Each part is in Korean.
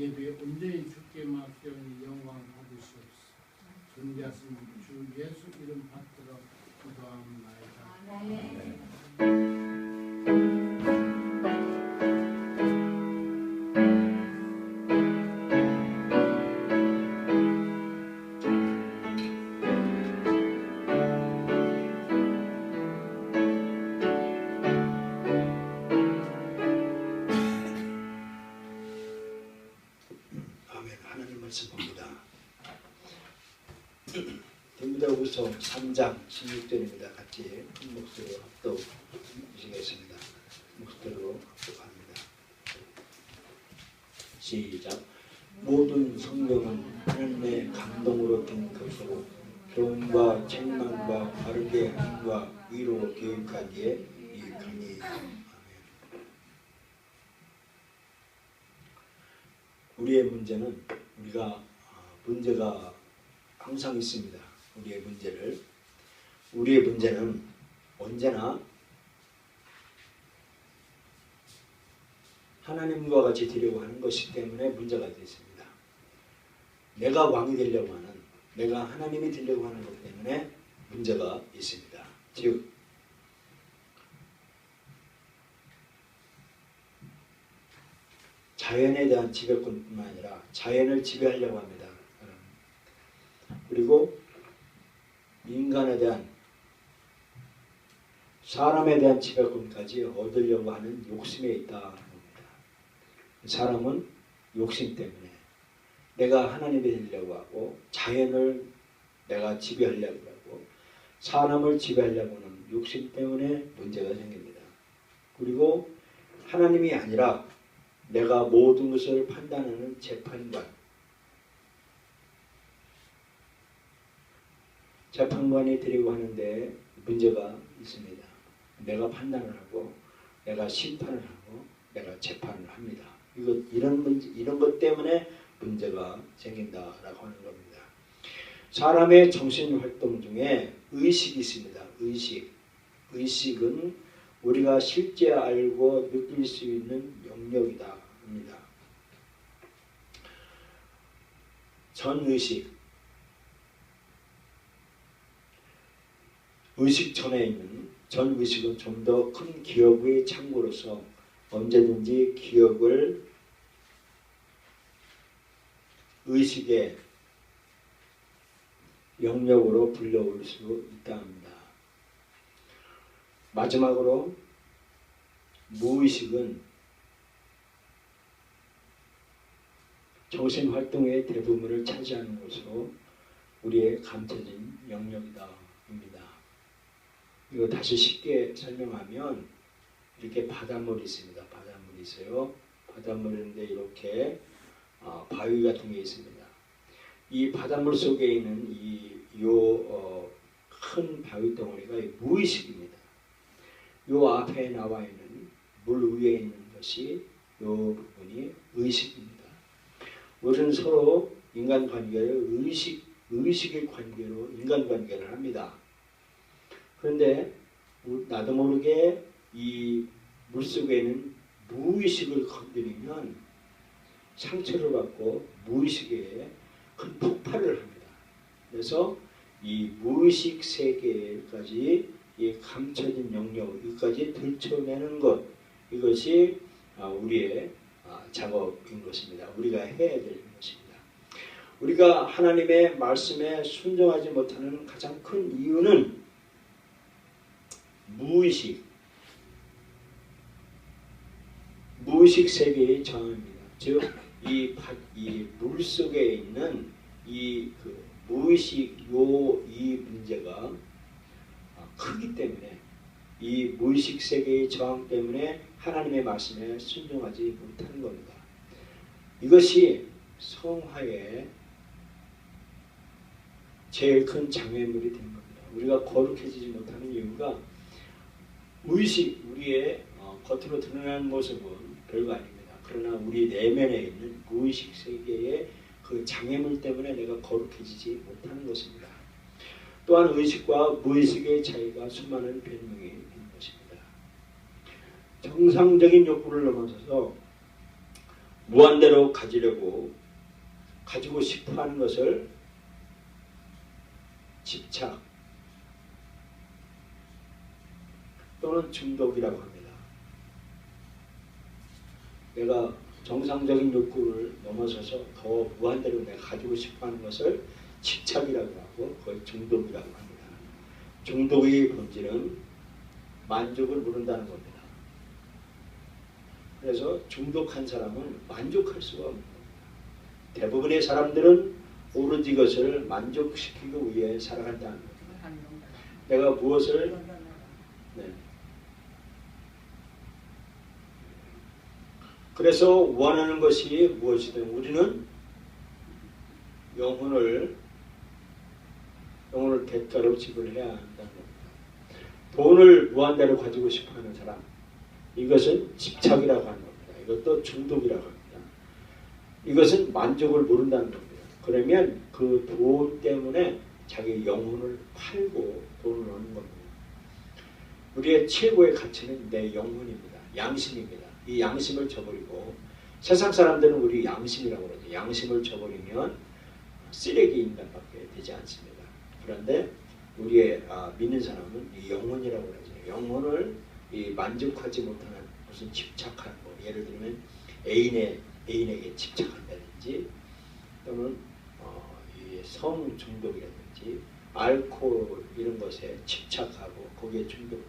예배 온전히 주께 맡겨오니 영광 받으시옵소서. 존귀하신 주 예수 이름 받들어 기도하옵나이다. 아멘. 하나님 말씀 봅니다. 디모데후서 3장 16절입니다. 같이 큰 목소리로 합독하시겠습니다. 목소리로 합독합니다. 시작. 모든 성경은 하나님의 감동으로 된 것으로 교훈과 책망과 바르게 함과 위로 교육하기에 유익하니. 우리의 문제는 문제가 항상 있습니다. 우리의 문제는 언제나 하나님과 같이 되려고 하는 것이기 때문에 문제가 되었습니다. 내가 왕이 되려고 하는, 내가 하나님이 되려고 하는 것 때문에 문제가 있습니다. 즉 자연에 대한 지배권뿐만 아니라 자연을 지배하려고 합니다. 그리고 인간에 대한, 사람에 대한 지배권까지 얻으려고 하는 욕심에 있다 합니다. 사람은 욕심 때문에 내가 하나님이 되려고 하고 자연을 내가 지배하려고 하고 사람을 지배하려고 하는 욕심 때문에 문제가 생깁니다. 그리고 하나님이 아니라 내가 모든 것을 판단하는 재판관이 되려고 하는데 문제가 있습니다. 내가 판단을 하고 내가 심판을 하고 내가 재판을 합니다. 이런 것 때문에 문제가 생긴다라고 하는 겁니다. 사람의 정신활동 중에 의식이 있습니다. 의식은 우리가 실제 알고 느낄 수 있는 영역이다 합니다. 의식전에 있는 전의식은 좀 더 큰 기억의 창고로서 언제든지 기억을 의식의 영역으로 불러올 수 있다 합니다. 마지막으로 무의식은 정신활동의 대부분을 차지하는 것으로 우리의 감춰진 영역이다 합니다. 이거 다시 쉽게 설명하면 이렇게 바닷물이 있습니다. 바닷물이 있어요. 바닷물인데 이렇게 바위 같은 게 있습니다. 이 바닷물 속에 있는 큰 바위 덩어리가 무의식입니다. 요 앞에 나와 있는 물 위에 있는 것이 요 부분이 의식입니다. 우리는 서로 인간관계를 의식의 관계로 인간관계를 합니다. 그런데 나도 모르게 이 물속에 있는 무의식을 건드리면 상처를 받고 무의식에 큰 폭발을 합니다. 그래서 이 무의식 세계까지 이 감춰진 영역, 여기까지 들춰내는 것, 이것이 우리의 작업인 것입니다. 우리가 해야 될 것입니다. 우리가 하나님의 말씀에 순종하지 못하는 가장 큰 이유는 무의식 세계의 저항입니다. 즉, 이 물 속에 있는 이 무의식 이 문제가 크기 때문에 이 무의식 세계의 저항 때문에 하나님의 말씀에 순종하지 못하는 겁니다. 이것이 성화의 제일 큰 장애물이 된 겁니다. 우리가 거룩해지지 못하는 이유가 우리의 겉으로 드러나는 모습은 별거 아닙니다. 그러나 우리 내면에 있는 무의식 세계의 그 장애물 때문에 내가 거룩해지지 못하는 것입니다. 또한 의식과 무의식의 차이가 수많은 변명이 있는 것입니다. 정상적인 욕구를 넘어서서 무한대로 가지고 싶어 하는 것을 집착 또는 중독이라고 합니다. 내가 정상적인 욕구를 넘어서서 더 무한대로 내가 가지고 싶어 하는 것을 집착이라고 하고 거의 중독이라고 합니다. 중독의 본질은 만족을 모른다는 겁니다. 그래서 중독한 사람은 만족할 수가 없는 겁니다. 대부분의 사람들은 오로지 이것을 만족시키기 위해 살아간다는 겁니다. 내가 무엇을 그래서 원하는 것이 무엇이든 우리는 영혼을 대가로 지불해야 한다는 겁니다. 돈을 무한대로 가지고 싶어하는 사람, 이것은 집착이라고 하는 겁니다. 이것도 중독이라고 합니다. 이것은 만족을 모른다는 겁니다. 그러면 그 돈 때문에 자기 영혼을 팔고 돈을 얻는 겁니다. 우리의 최고의 가치는 내 영혼입니다. 양심입니다. 이 양심을 저버리고, 세상 사람들은 우리 양심이라고 그러죠. 양심을 저버리면 쓰레기 인간밖에 되지 않습니다. 그런데 우리의 믿는 사람은 이 영혼이라고 그러죠. 영혼을 만족하지 못하는 무슨 집착하는 거, 예를 들면 애인에게 집착한다든지 또는 성 중독이라든지 알코올 이런 것에 집착하고 거기에 중독,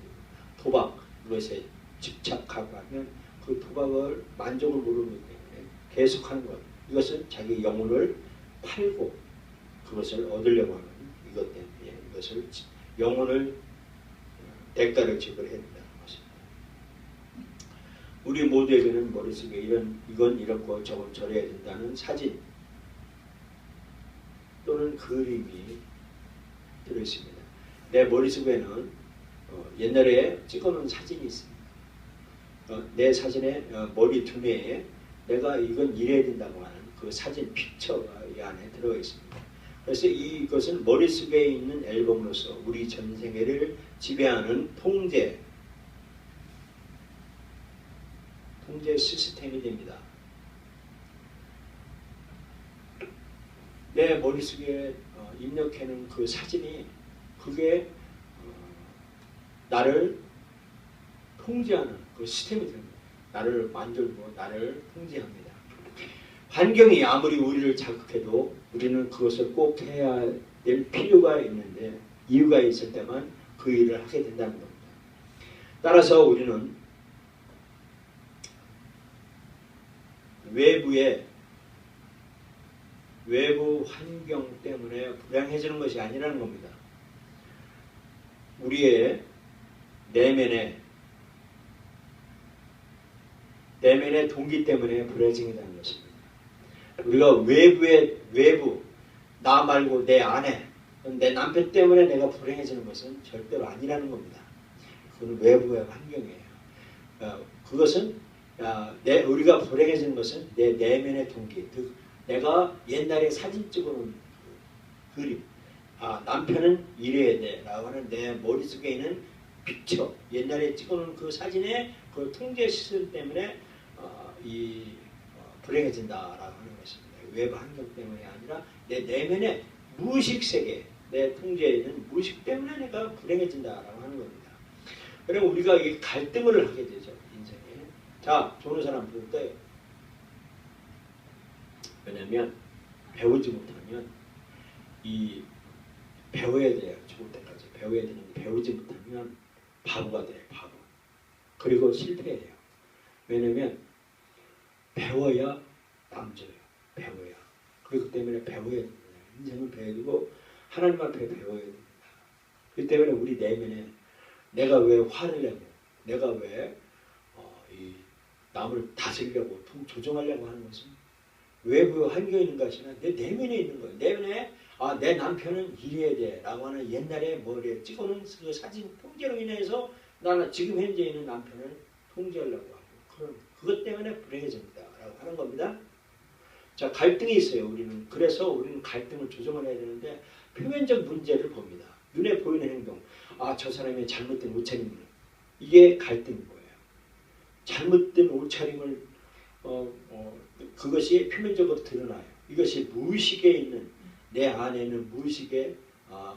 도박 이것에 집착하고 하면 그 도박을 만족을 모르기 때문에 계속하는 것, 이것은 자기 영혼을 팔고 그것을 얻으려고 하는 이것 때문에 이것을 영혼을 대가를 지불해야 된다는 것입니다. 우리 모두에게는 머릿속에 이건 이렇고 저건 저래야 된다는 사진 또는 그림이 들어있습니다. 내 머릿속에는 옛날에 찍어놓은 사진이 있습니다. 내 사진의 머리 두뇌에 내가 이건 이래야 된다고 하는 그 사진 픽처가 이 안에 들어가 있습니다. 그래서 이것은 머릿속에 있는 앨범으로서 우리 전생애를 지배하는 통제 시스템이 됩니다. 내 머릿속에 입력해놓은 그 사진이 그게 나를 통제하는 그 시스템이 됩니다. 나를 만들고 나를 통제합니다. 환경이 아무리 우리를 자극해도 우리는 그것을 꼭 해야 될 필요가 있는데 이유가 있을 때만 그 일을 하게 된다는 겁니다. 따라서 우리는 외부 환경 때문에 불행해지는 것이 아니라는 겁니다. 우리의 내면의 동기 때문에 불행해진다는 것입니다. 우리가 외부 나 말고 내 아내 내 남편 때문에 내가 불행해지는 것은 절대로 아니라는 겁니다. 그건 외부의 환경이에요. 그것은 우리가 불행해지는 것은 내 내면의 동기, 즉 내가 옛날에 사진 찍어놓은 그림, 남편은 이래야 돼 라고 하는 내 머릿속에 있는 픽처, 옛날에 찍어놓은 그 사진의 그 통제 시스템 때문에 불행해진다라고 하는 것입니다. 외부 환경 때문이 아니라 내 내면의 무의식 세계, 내 통제에 있는 무의식 때문에 내가 불행해진다라고 하는 겁니다. 그럼 우리가 이 갈등을 하게 되죠, 인생에. 자, 좋은 사람 볼 때, 왜냐면 배우지 못하면 배워야 돼요. 죽을 때까지 배워야 되는데 배우지 못하면 바보가 돼요. 바보. 그리고 실패해요. 왜냐면 배워야 남져요. 배워야. 그렇기 때문에 배워야 됩니다. 인생은 배워야 되고 하나님 앞에 배워야 됩니다. 그렇기 때문에 우리 내면에 내가 왜 화를 내고 내가 왜 남을 다스리려고 조종하려고 하는 것은 외부 환경에 있는 것이 아니라 내 내면에 있는 거예요. 내면에 내 남편은 이래야 돼 라고 하는 옛날에 머리에 찍어놓은 그 사진 통제로 인해서 나는 지금 현재 있는 남편을 통제하려고 하고 그것 때문에 불행해집니다 라고 하는 겁니다. 자, 갈등이 있어요. 그래서 우리는 갈등을 조정을 해야 되는데 표면적 문제를 봅니다. 눈에 보이는 행동, 저 사람의 잘못된 옷차림을, 이게 갈등인 거예요. 잘못된 옷차림을 그것이 표면적으로 드러나요. 이것이 무의식에 있는 내 안에는 무의식에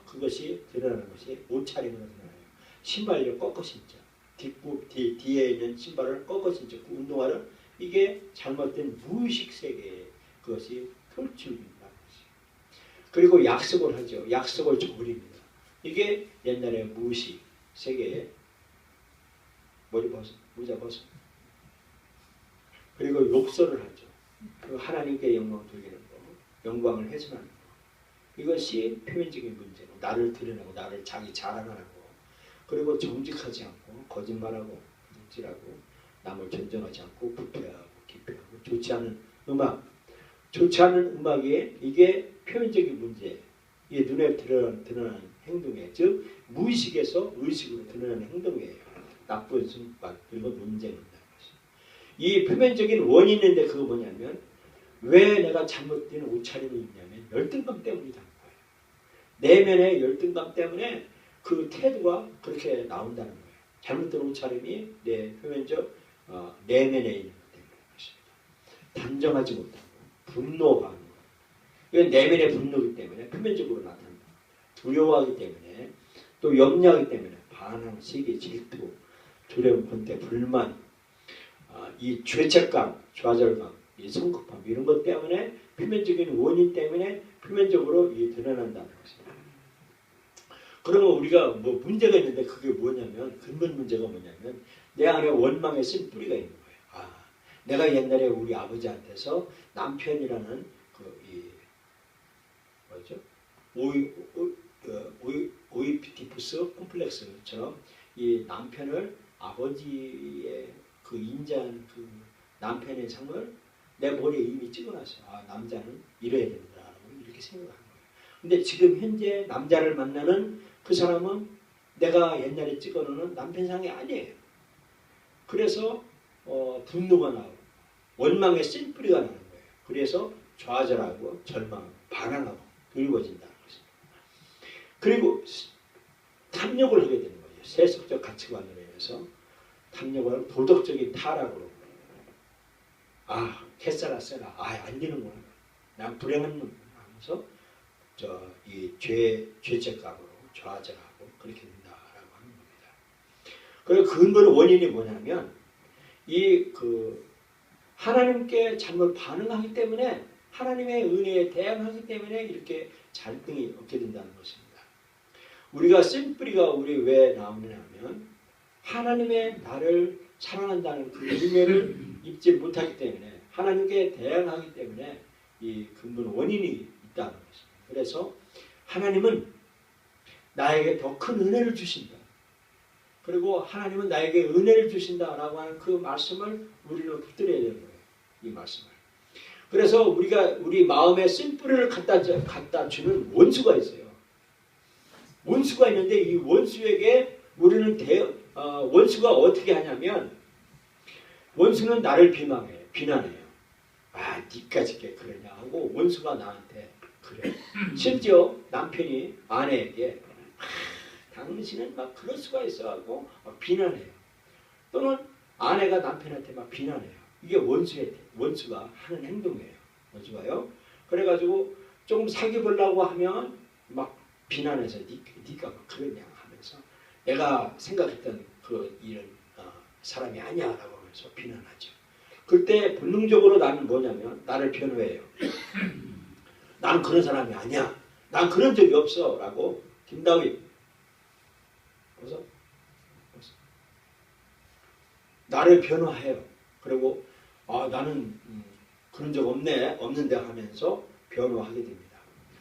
그것이 드러나는 것이 옷차림으로 드러나요. 신발을 꺾어 신자. 뒤에 있는 신발을 꺾어 신자. 그 운동화를 이게 잘못된 무의식 세계에 그것이 펼쳐진다는 것이에요. 그리고 약속을 하죠. 약속을 저버립니다. 이게 옛날에 무의식 세계에 머리 벗어, 모자 벗어. 그리고 욕설을 하죠. 그 하나님께 영광 돌리는 거, 영광을 훼손하는 거. 이것이 표면적인 문제고 나를 드러내고 나를 자기 자랑하는 거. 그리고 정직하지 않고 거짓말하고 묵질하고 남을 존중하지 않고 부패하고 기피하고 좋지 않은 음악. 좋지 않은 음악이 이게 표면적인 문제. 이게 눈에 드러나는 행동이에요. 즉 무의식에서 의식으로 드러나는 행동이에요. 나쁜 순간 그리고 논쟁을 한다는 것이. 이 표면적인 원인이 있는데 그거 뭐냐면 왜 내가 잘못된 옷차림이 있냐면 열등감 때문이라는 거예요. 내면의 열등감 때문에 그 태도가 그렇게 나온다는 거예요. 잘못된 옷차림이 내 표면적 내면에 있는 것 때문인 것입니다. 단정하지 못하고 분노하는 거예요. 이건 내면의 분노이기 때문에 표면적으로 나타난다. 두려워하기 때문에 또 염려하기 때문에 반항, 시기, 질투, 두려움, 권태, 불만, 이 죄책감, 좌절감, 이 성급함 이런 것 때문에 표면적인 원인 때문에 표면적으로 이 드러난다는 것입니다. 그러면 우리가 뭐 문제가 있는데 그게 뭐냐면 근본 문제가 뭐냐면 내 안에 원망의 쓴 뿌리가 있는 거예요. 내가 옛날에 우리 아버지한테서 남편이라는 뭐죠? 오이피디푸스 콤플렉스처럼 이 남편을 아버지의 그 인자한 그 남편의 상을 내 머리에 이미 찍어놨어요. 남자는 이래야 된다라고 이렇게 생각한 거예요. 근데 지금 현재 남자를 만나는 그 사람은 내가 옛날에 찍어놓은 남편상이 아니에요. 그래서 분노가 나오고 원망의 쓴뿌리가 나는 거예요. 그래서 좌절하고 절망하고 반항하고 그리워진다는 것입니다. 그리고 탐욕을 하게 되는 거예요. 세속적 가치관으로 인해서 탐욕을 하고 도덕적인 타락으로 캐싸라 써라. 안 되는구나. 난 불행한 놈 하면서 이 죄책감으로 좌절하고 그렇게 된다라고 하는 겁니다. 그리고 근본 원인이 뭐냐면 하나님께 잘못 반응하기 때문에 하나님의 은혜에 대항하기 때문에 이렇게 갈등이 없게 된다는 것입니다. 우리가 쓴뿌리가 우리 왜 나오느냐면 하나님의 나를 사랑한다는 그 은혜를 입지 못하기 때문에 하나님께 대항하기 때문에 이 근본 원인이 있다는 것입니다. 그래서 하나님은 나에게 더 큰 은혜를 주신다. 그리고 하나님은 나에게 은혜를 주신다라고 하는 그 말씀을 우리는 붙들어야 되는 거예요. 이 말씀을. 그래서 우리 마음에 쓴뿌리를 갖다 주는 원수가 있어요. 원수가 있는데 이 원수에게 우리는 원수가 어떻게 하냐면 원수는 나를 비난해요. 니까지 그러냐 하고 원수가 나한테 그래. 심지어 남편이 아내에게 당신은 막 그럴 수가 있어 하고 비난해요. 또는 아내가 남편한테 막 비난해요. 이게 원수가 하는 행동이에요. 원수가요. 그래가지고 조금 사귀보려고 하면 막 비난해서 니가 막 그러냐 하면서 내가 생각했던 이런 사람이 아니야 라고 하면서 비난하죠. 그때 본능적으로 나는 뭐냐면 나를 변호해요. 나는 그런 사람이 아니야. 난 그런 적이 없어 라고 김다윗 나를 변호해요. 그리고 나는 그런 적 없는데 하면서 변호하게 됩니다.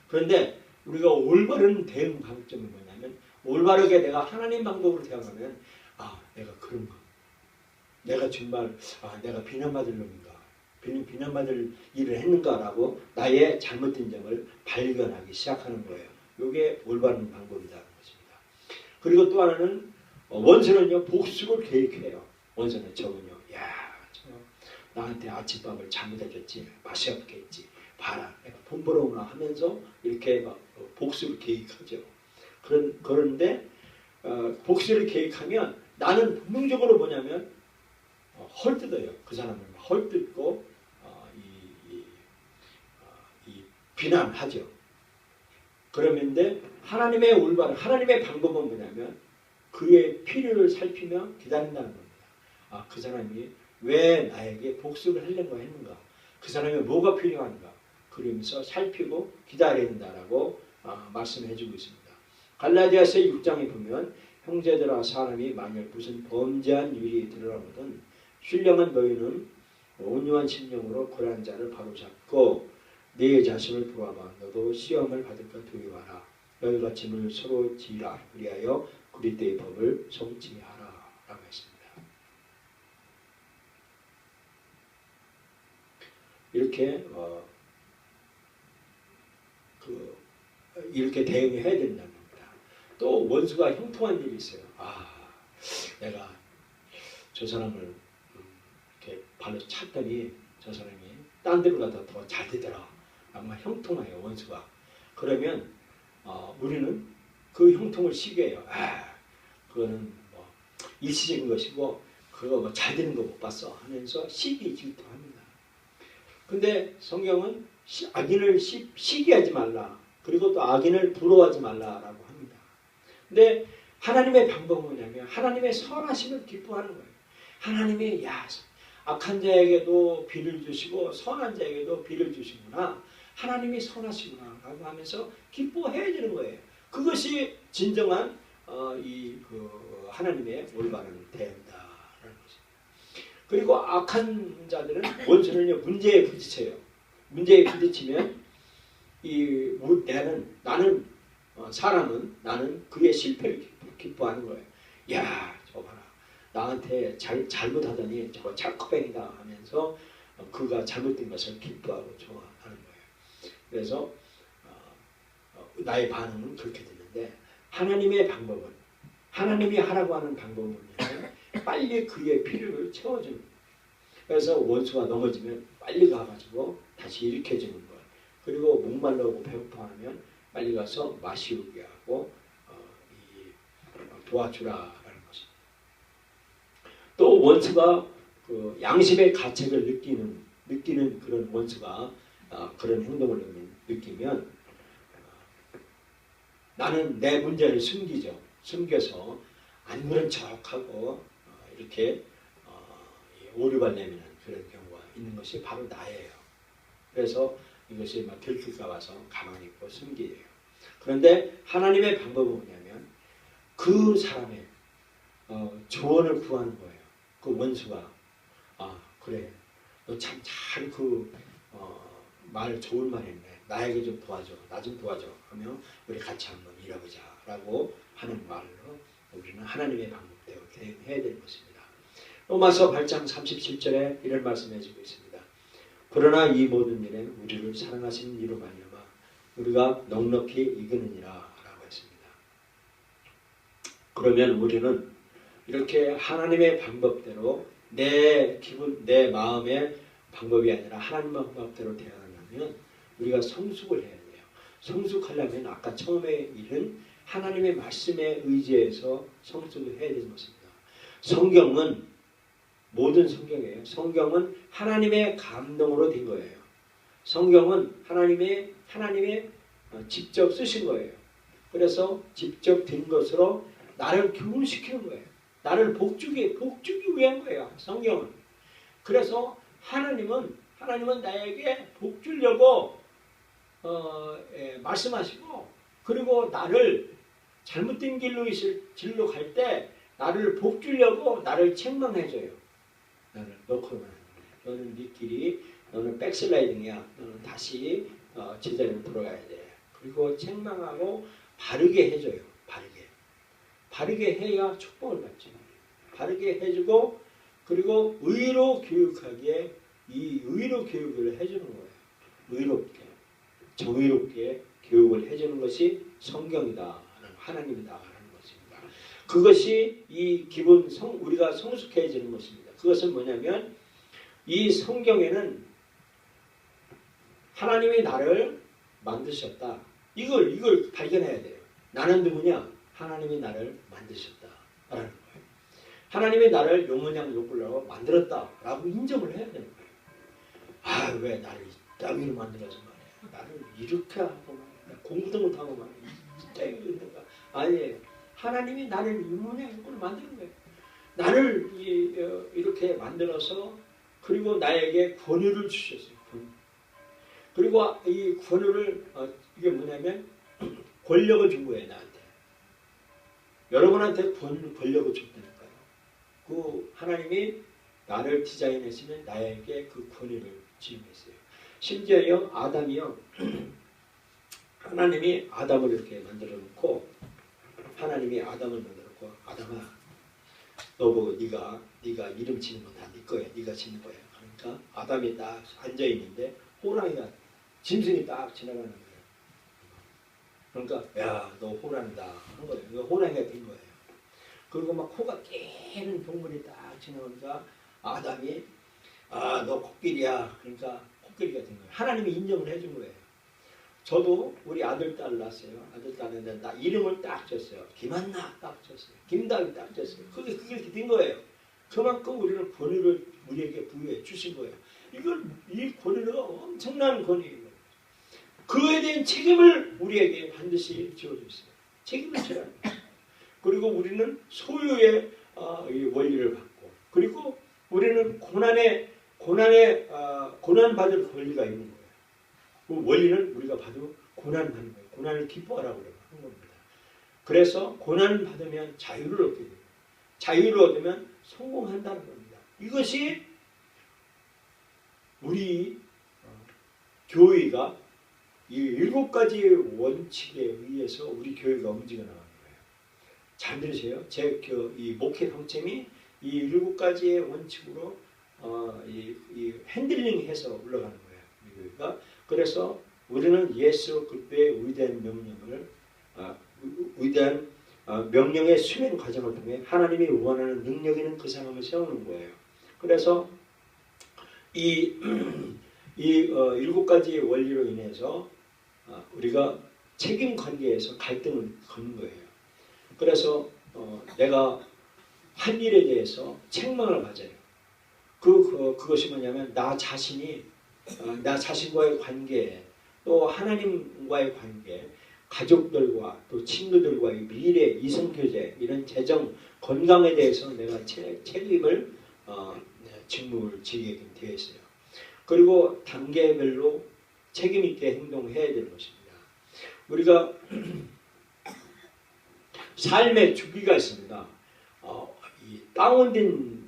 그런데 우리가 올바른 대응 방점이 뭐냐면 올바르게 내가 하나님 방법으로 대응하면 내가 그런가. 내가 정말 내가 비난받을 놈인가. 비난받을 일을 했는가라고 나의 잘못된 점을 발견하기 시작하는 거예요. 이게 올바른 방법이라는 것입니다. 그리고 또 하나는 원수는요 복수를 계획해요. 원수는 저분요. 나한테 아침밥을 잘못해줬지. 맛이 없겠지. 봐라. 내가 돈 벌어오나 하면서 이렇게 막 복수를 계획하죠. 그런데 복수를 계획하면 나는 본능적으로 뭐냐면 헐뜯어요. 그 사람을 헐뜯고 비난하죠. 그러는데 하나님의 올바른 하나님의 방법은 뭐냐면 그의 필요를 살피며 기다린다는 겁니다. 그 사람이 왜 나에게 복수를 하려고 했는가? 그 사람이 뭐가 필요한가? 그러면서 살피고 기다려야 된다라고 말씀해주고 있습니다. 갈라디아서 6장에 보면 형제들아 사람이 만일 무슨 범죄한 일이 드러나거든 신령한 너희는 온유한 심령으로 그러한 자를 바로잡고 네 자신을 보아봐. 너도 시험을 받을까 두려워하라. 너희가 짐을 서로 지라. 그리하여 그리스도의 법을 성취하라. 라고 했습니다. 이렇게 이렇게 대응해야 된다는 겁니다. 또 원수가 형통한 일이 있어요. 내가 저 사람을 이렇게 발로 찼더니 저 사람이 딴 데로 가다 더 잘 되더라. 아마 형통해요, 원수가. 그러면 우리는 그 형통을 시기해요. 그거는 뭐 일시적인 것이고 그거 뭐 잘 되는 거 못 봤어 하면서 시기 질투합니다. 근데 성경은 악인을 시기하지 말라. 그리고 또 악인을 부러워하지 말라라고 합니다. 근데 하나님의 방법은 뭐냐면 하나님의 선하심을 기뻐하는 거예요. 하나님이 악한 자에게도 비를 주시고 선한 자에게도 비를 주시구나. 하나님이 선하시구나 라고 하면서 기뻐해야 되는 거예요. 그것이 진정한 하나님의 올바른 대응이다라는 것입니다. 그리고 악한 자들은 원수는요 문제에 부딪혀요. 문제에 부딪히면 나는 그의 실패를 기뻐하는 거예요. 저거 봐라. 나한테 잘못하더니 저거 착커뱅이다 하면서 그가 잘못된 것을 기뻐하고 좋아하는 거예요. 그래서 나의 반응은 그렇게 되는데 하나님의 방법은 하나님이 하라고 하는 방법은 뭐냐면 빨리 그의 필요를 채워주는 거예요. 그래서 원수가 넘어지면 빨리 가가지고 다시 일으켜주는 거예요. 그리고 목말라고 배고파하면 빨리 가서 마시우게 하고 도와주라라는 것입니다. 또 원수가 그 양심의 가책을 느끼는 그런 원수가 그런 행동을 느끼면 나는 내 문제를 숨겨서 안 그런 척하고 이렇게 오류가 내면 그런 경우가 있는 것이 바로 나예요. 그래서 이것이 막 들킬까 봐서 가만히 있고 숨기예요. 그런데 하나님의 방법은 뭐냐면 그 사람의 조언을 구하는 거예요. 그 원수가 그래 너 참 잘 말 좋은 말 했네. 나에게 좀 도와줘. 나 좀 도와줘. 하면 우리 같이 한번 일해보자 라고 하는 말로 우리는 하나님의 방법대로 대응해야 되는 것입니다. 로마서 8장 37절에 이런 말씀해주고 있습니다. 그러나 이 모든 일에 우리를 사랑하시는 이로 말미암아 우리가 넉넉히 이기느니라 라고 했습니다. 그러면 우리는 이렇게 하나님의 방법대로 내 기분, 내 마음의 방법이 아니라 하나님 방법대로 대응하려면 우리가 성숙을 해야 돼요. 성숙하려면 아까 처음에 이른 하나님의 말씀에 의지해서 성숙을 해야 되는 것입니다. 성경은 모든 성경이에요. 성경은 하나님의 감동으로 된 거예요. 성경은 하나님의 직접 쓰신 거예요. 그래서 직접 된 것으로 나를 교훈시키는 거예요. 나를 복주기 위한 거예요. 성경은. 그래서 하나님은 나에게 복 주려고 말씀하시고 그리고 나를 잘못된 길로 갈 때 나를 복 주려고 나를 책망해줘요. 나를 너는 네 길이 너는 백슬라이딩이야. 너는 다시 제자리로 돌아가야 돼. 그리고 책망하고 바르게 해줘요. 바르게 해야 축복을 받죠. 바르게 해주고 그리고 의로 교육하기에 이 의로 교육을 해주는 거예요. 의롭게 정의롭게 교육을 해주는 것이 성경이다. 하나님이다. 하는 것입니다. 그것이 이 기본 우리가 성숙해지는 것입니다. 그것은 뭐냐면 이 성경에는 하나님이 나를 만드셨다. 이걸 발견해야 돼요. 나는 누구냐? 하나님이 나를 만드셨다라는 거예요. 하나님이 나를 용모양 욕구로 만들었다라고 인정을 해야 되는 거예요. 아, 왜 나를 이따위로 만들어서 말이야. 나를 이렇게 하고 말이야. 공부도 못하고 말이야. 이따위로 있는가. 아니에요. 하나님이 나를 용모양 욕구로 만드는 거예요. 나를 이렇게 만들어서 그리고 나에게 권유를 주셨어요. 권유. 그리고 이 권유를 이게 뭐냐면 권력을 준 거예요. 나한테. 여러분한테 권력을 줬다니까요. 그 하나님이 나를 디자인했으면 나에게 그 권위를 지음했어요. 심지어요 아담이요 하나님이 아담을 이렇게 만들어 놓고 하나님이 아담을 만들어 놓고 아담아 너 보고 네가 이름 짓는 건 다 네 거야. 네가 짓는 거야. 그러니까 아담이 딱 앉아 있는데 호랑이가 짐승이 딱 지나가는 거예요. 그러니까 야 너 호랑이다 한 거예요. 이거 호랑이가 된 거예요. 그리고 막 코가 깨는 동물이 딱 지나오니까 아담이 아 너 코끼리야. 그러니까 코끼리가 된 거예요. 하나님이 인정을 해준 거예요. 저도 우리 아들 딸 낳았어요. 아들 딸인데 나 이름을 딱 줬어요. 김한나 딱 줬어요. 김다위 딱 줬어요. 그게 이렇게 된 거예요. 그만큼 우리는 권위를 우리에게 부여해 주신 거예요. 이 권위가 엄청난 권위예요. 그에 대한 책임을 우리에게 반드시 지어줬어요. 책임을 져야 합니다. 그리고 우리는 소유의 원리를 받고 그리고 우리는 고난받을 권리가 있는 거예요. 그 원리는 우리가 봐도 고난받는 거예요. 고난을 기뻐하라고 하는 겁니다. 그래서 고난을 받으면 자유를 얻게 돼요. 자유를 얻으면 성공한다는 겁니다. 이것이 우리 교회가 이 7가지 원칙에 의해서 우리 교회가 움직여 나가는 거예요. 잘 들으세요. 제 이 목회 방침이 이 7가지의 원칙으로 이 핸들링해서 올라가는 거예요. 우리 교회가. 그래서 우리는 예수 그리스도의 위대한 명령을 위대한 명령의 수행 과정을 통해 하나님이 원하는 능력 있는 그 상황을 세우는 거예요. 그래서 이 7가지의 원리로 인해서 우리가 책임 관계에서 갈등을 거는 거예요. 그래서 내가 한 일에 대해서 책망을 가져요. 그것이 뭐냐면 나 자신과의 관계, 또 하나님과의 관계, 가족들과 또 친구들과의 미래, 이성교제, 이런 재정, 건강에 대해서 내가 책임을 직무를 지게 되어 있어요. 그리고 단계별로 책임 있게 행동해야 되는 것입니다. 우리가 삶의 주기가 있습니다. 이 다운된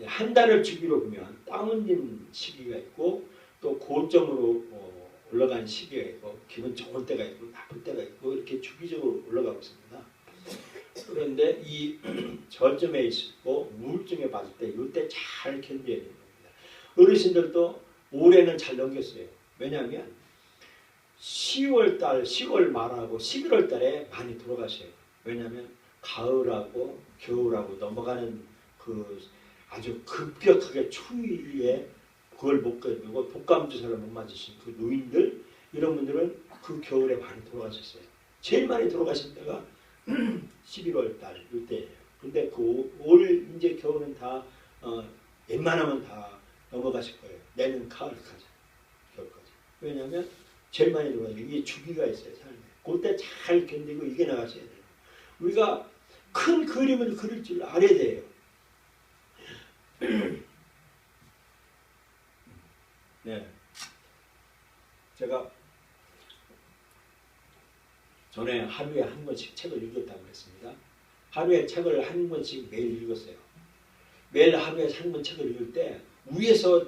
한 달을 주기로 보면 다운된 시기가 있고 또 고점으로 올라간 시기가 있고 기분 좋을 때가 있고 나쁠 때가 있고 이렇게 주기적으로 올라가고 있습니다. 그런데 이 저점에 있고 우울증에 빠질 때 이때 잘 견뎌야 되는 겁니다. 어르신들도 올해는 잘 넘겼어요. 왜냐하면 10월 말하고 11월 달에 많이 돌아가셔요. 왜냐하면 가을하고 겨울하고 넘어가는 그 아주 급격하게 추위에 그걸 못 견디고 독감 주사를 못 맞으신 그 노인들 이런 분들은 그 겨울에 많이 돌아가셨어요. 제일 많이 돌아가신 때가 11월 달 이때예요. 근데 올 이제 겨울은 다 웬만하면 다 넘어가실 거예요. 내년 가을까지 겨울까지. 왜냐하면 제일 많이 돌아가요. 이게 주기가 있어요. 삶에. 그때 잘 견디고 이겨나가셔야 돼요. 우리가 큰 그림을 그릴 줄 알아야 돼요. 네, 제가 전에 하루에 한 권씩 책을 읽었다고 했습니다. 하루에 책을 한 권씩 매일 읽었어요. 매일 하루에 한 권 책을 읽을 때 위에서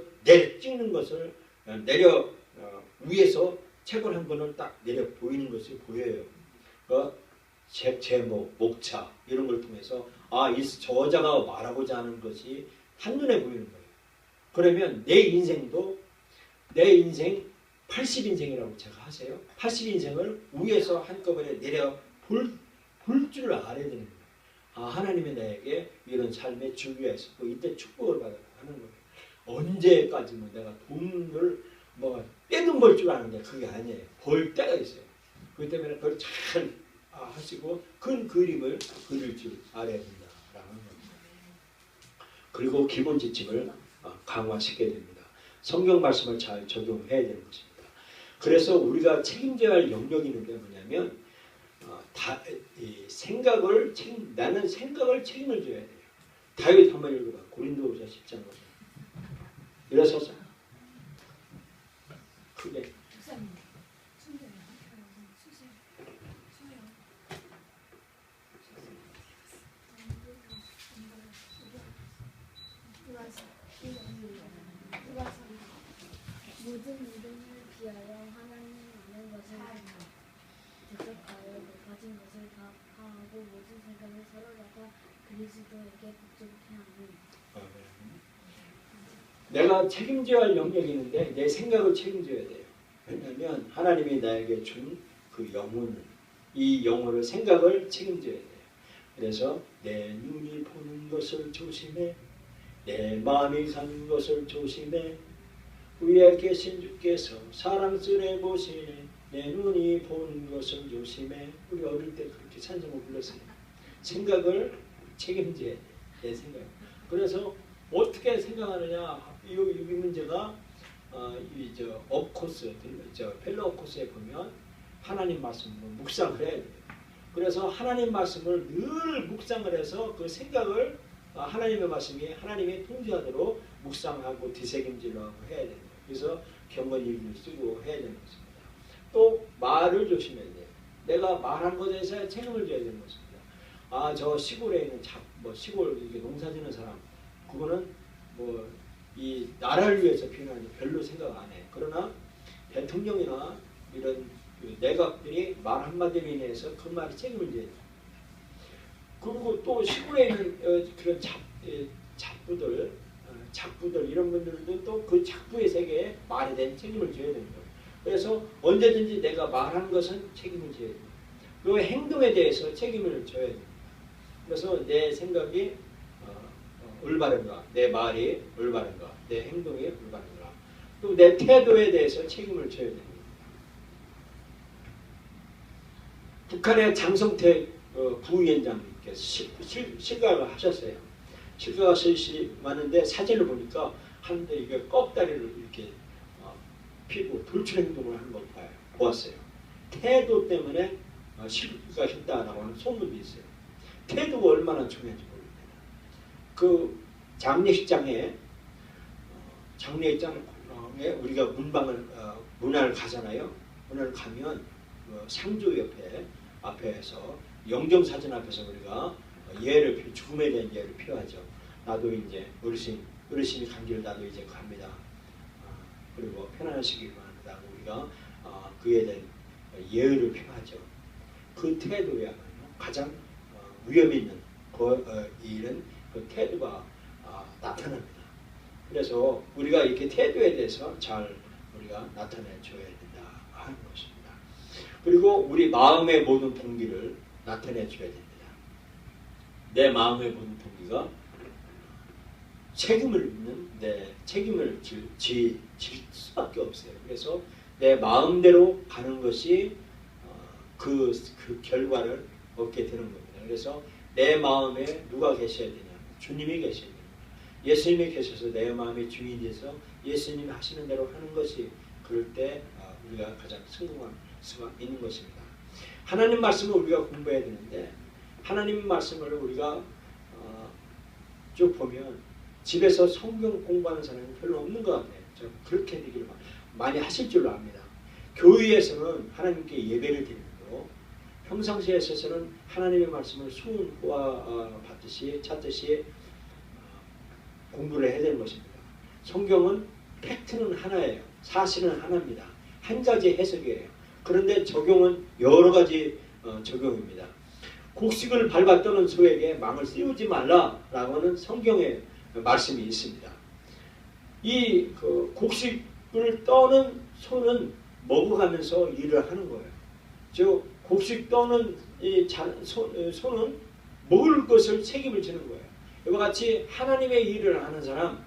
찍는 것을 위에서 책을 한 권을 딱 내려 보이는 것이 보여요. 책 제목, 목차 이런 걸 통해서 이 저자가 말하고자 하는 것이 한눈에 보이는 거예요. 그러면 내 인생 80인생이라고 제가 하세요. 80인생을 위에서 한꺼번에 내려 볼 줄 알아야 되는 거예요. 하나님이 나에게 이런 삶의 주기가 있었고 이때 축복을 받아야 하는 거예요. 언제까지 내가 돈을 떼돈 벌 줄 아는데 그게 아니에요. 벌 때가 있어요. 그렇기 때문에 그걸 잘 하시고 큰 그림을 그릴 줄 알아야 된다라는 겁니다. 그리고 기본 지침을 강화시켜야 됩니다. 성경 말씀을 잘 적용해야 되는 것입니다. 그래서 우리가 책임져야 할 영역이 있는 게 뭐냐면 나는 생각을 책임을 져야 돼요. 다윗 한번 읽어봐. 고린도후서 10장 일어서서 크게 모든 믿음을 비하여 하나님 아는 것을 대적하여 가진 것을 다 파하고 모든 생각을 서로 다가 그리스도에게 복종케 하니. 내가 책임져야 할 영역이 있는데 내 생각을 책임져야 돼요. 왜냐하면 하나님이 나에게 준 그 영혼, 이 영혼을 생각을 책임져야 돼요. 그래서 내 눈이 보는 것을 조심해, 내 마음이 가는 것을 조심해, 위에 계신 주께서 사랑스레 보시네, 내 눈이 보는 것을 조심해. 우리 어릴 때 그렇게 찬송을 불렀어요. 생각을 책임져야 돼. 내 생각. 그래서 어떻게 생각하느냐, 이 문제가 업코스, 펠로 업코스에 보면 하나님 말씀으로 묵상을 해야 돼요. 그래서 하나님 말씀을 늘 묵상을 해서 그 생각을 하나님의 말씀이 하나님의 통제하도록 묵상하고 뒤새김질로 하고 해야 돼요. 그래서 경건일기를 쓰고 해야 되는 것입니다. 또 말을 조심해야 돼요. 내가 말한 것에 대해서 책임을 져야 되는 것입니다. 저 시골에 있는 시골 이게 농사 짓는 사람, 그거는 이 나라를 위해서 필요하니 별로 생각 안 해. 그러나 대통령이나 이런 내각들이 말 한마디로 인해서 그 말이 책임을 져야 돼. 그리고 또 시골에 있는 그런 작부들 이런 분들도 또 그 작부의 세계에 말에 대한 책임을 져야 되는 거예요. 그래서 언제든지 내가 말한 것은 책임을 져야 돼요. 그리고 행동에 대해서 책임을 져야 돼요. 그래서 내 생각이 올바른가, 내 말이 올바른가, 내 행동이 올바른가, 또 내 태도에 대해서 책임을 져야 됩니다. 북한의 장성택 부위원장님께서 실각을 하셨어요. 실각을 왔는데 사진을 보니까 하는데 이게 껍다리를 이렇게 피고 돌출 행동을 하는 걸 보았어요. 태도 때문에 실각을 했다라고 하는 소문이 있어요. 태도가 얼마나 중요한지 모릅니다. 그 장례식장에 우리가 문화를 가잖아요. 문화를 가면 상조 옆에 앞에서 영정사진 앞에서 우리가 죽음에 대한 예를 표하죠. 나도 이제 어르신이 간 길 나도 이제 갑니다. 그리고 편안하시기 바랍니다. 우리가 그에 대한 예의를 표하죠. 그 태도야말로 가장 위험 있는 일은 그 태도가 나타납니다. 그래서 우리가 이렇게 태도에 대해서 잘 우리가 나타내줘야 된다 하는 것입니다. 그리고 우리 마음의 모든 동기를 나타내줘야 됩니다. 내 마음의 모든 동기가 책임을 묻는 내 책임을 질 수밖에 없어요. 그래서 내 마음대로 가는 것이 그 결과를 얻게 되는 겁니다. 그래서 내 마음에 누가 계셔야 되냐? 주님이 계셔야 됩니다. 예수님이 계셔서 내 마음의 주인이 돼서 예수님이 하시는 대로 하는 것이 그럴 때 우리가 가장 성공할 수가 있는 것입니다. 하나님 말씀을 우리가 공부해야 되는데 하나님 말씀을 우리가 쭉 보면 집에서 성경 공부하는 사람이 별로 없는 것 같아요. 저 그렇게 되기를 많이 하실 줄로 압니다. 교회에서는 하나님께 예배를 드리고 평상시에 있어서는 하나님의 말씀을 수훈과 찾듯이 공부를 해야 되는 것입니다. 성경은 팩트는 하나예요. 사실은 하나입니다. 한 가지 해석이에요. 그런데 적용은 여러 가지 적용입니다. 곡식을 밟아 떠는 소에게 망을 씌우지 말라라고는 성경의 말씀이 있습니다. 이 곡식을 떠는 소는 먹어가면서 일을 하는 거예요. 즉 곡식 떠는 이 소는 먹을 것을 책임을 지는 거예요. 이와 같이 하나님의 일을 하는 사람,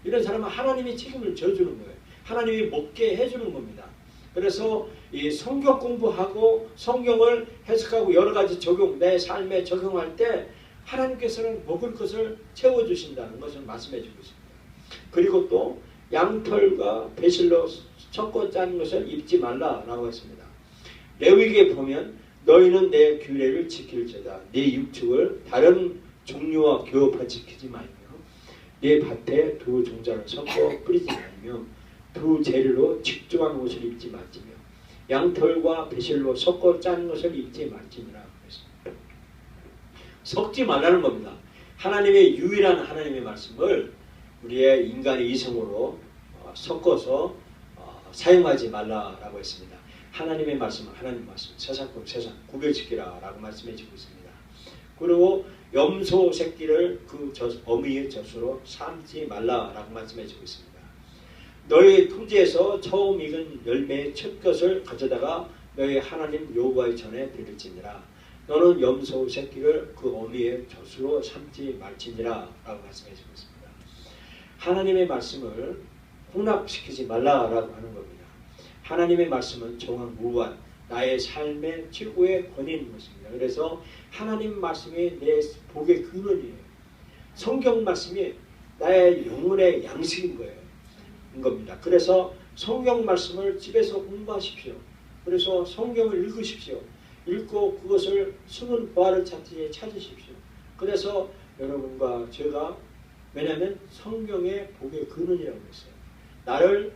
이런 사람은 하나님이 책임을 져주는 거예요. 하나님이 먹게 해주는 겁니다. 그래서 이 성경 공부하고 성경을 해석하고 여러 가지 내 삶에 적용할 때 하나님께서는 먹을 것을 채워주신다는 것을 말씀해 주고 있습니다. 그리고 또 양털과 배실로 섞어 짠 것을 입지 말라라고 했습니다. 레위기에 보면 너희는 내 규례를 지킬지어다. 네 육축을 다른 종류와 교업하 지키지 말며 네 밭에 두 종자를 섞어 뿌리지 말며 두 재료로 직조한 옷을 입지 말지며 양털과 배실로 섞어 짠 것을 입지 말지니라. 섞지 말라는 겁니다. 하나님의 유일한 하나님의 말씀을 우리의 인간의 이성으로 섞어서 사용하지 말라라고 했습니다. 하나님의 말씀은 하나님 말씀, 세상과 세상 구별시키라라고 말씀해 주고 있습니다. 그리고 염소 새끼를 그 어미의 젖으로 삼지 말라라고 말씀해 주고 있습니다. 너희 토지에서 처음 익은 열매의 첫 것을 가져다가 너희 하나님 여호와의 전에 드릴지니라. 너는 염소 새끼를 그 어미의 젖으로 삼지 말지니라 라고 말씀해 주고 있습니다. 하나님의 말씀을 혼합시키지 말라라고 하는 겁니다. 하나님의 말씀은 정확무한 나의 삶의 최고의 권위인 것입니다. 그래서 하나님 말씀이 내 복의 근원이에요. 성경 말씀이 나의 영혼의 양식인 거예요. 겁니다. 그래서 성경 말씀을 집에서 공부하십시오. 그래서 성경을 읽으십시오. 읽고 그것을 숨은 보화를 찾으십시오. 그래서 여러분과 제가 왜냐하면 성경의 복의 근원이라고 했어요. 나를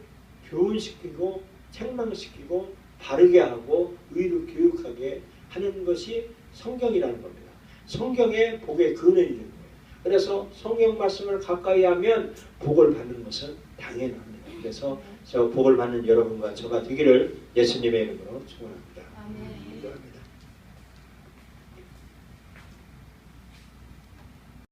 교훈시키고 책망시키고 바르게 하고 의로 교육하게 하는 것이 성경이라는 겁니다. 성경의 복의 근원이 되는 거예요. 그래서 성경 말씀을 가까이 하면 복을 받는 것은 당연합니다. 그래서 저 복을 받는 여러분과 저가 되기를 예수님의 이름으로 축원합니다. 아멘.